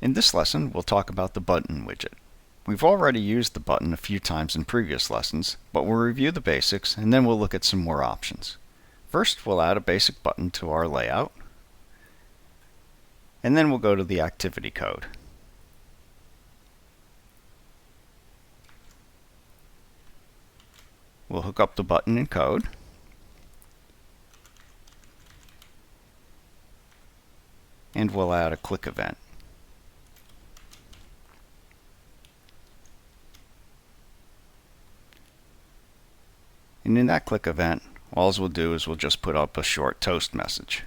In this lesson, we'll talk about the button widget. We've already used the button a few times in previous lessons, but we'll review the basics and then we'll look at some more options. First, we'll add a basic button to our layout, and then we'll go to the activity code. We'll hook up the button in code. And we'll add a click event. And in that click event, all we'll do is we'll just put up a short toast message.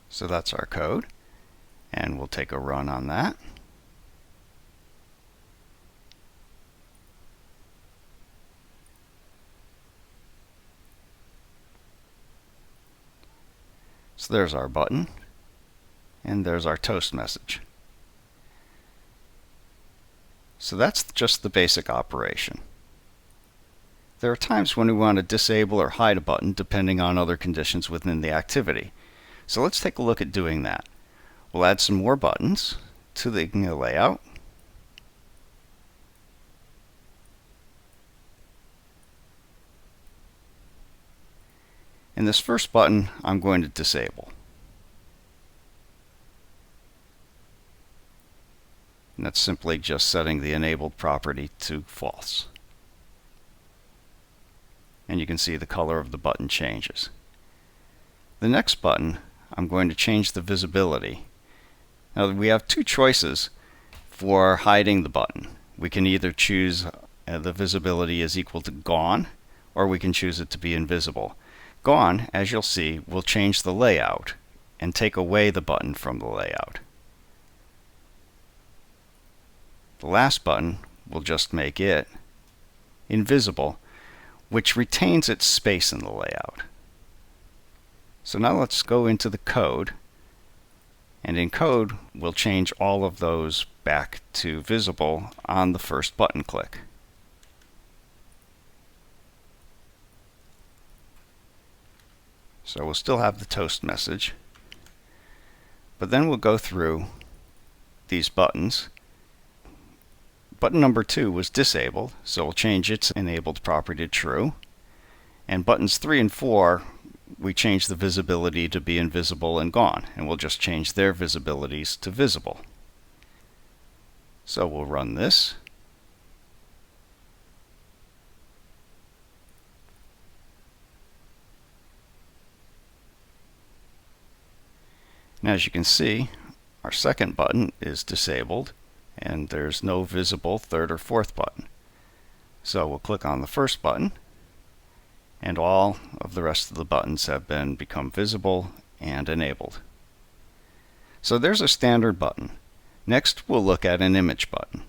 So that's our code, and we'll take a run on that. So there's our button, and there's our toast message. So that's just the basic operation. There are times when we want to disable or hide a button depending on other conditions within the activity. So let's take a look at doing that. We'll add some more buttons to the layout. And this first button I'm going to disable. And that's simply just setting the enabled property to false. And you can see the color of the button changes. The next button, I'm going to change the visibility. Now we have two choices for hiding the button. We can either choose the visibility is equal to gone, or we can choose it to be invisible. Gone, as you'll see, will change the layout and take away the button from the layout. The last button will just make it invisible, which retains its space in the layout. So now let's go into the code, and in code we'll change all of those back to visible on the first button click. So we'll still have the toast message, but then we'll go through these buttons. Button number 2 was disabled, so we'll change its enabled property to true. And buttons 3 and 4, we change the visibility to be invisible and gone, and we'll just change their visibilities to visible. So we'll run this. Now as you can see, our second button is disabled, and there's no visible third or fourth button. So we'll click on the first button, and all of the rest of the buttons have become visible and enabled. So there's a standard button. Next, we'll look at an image button.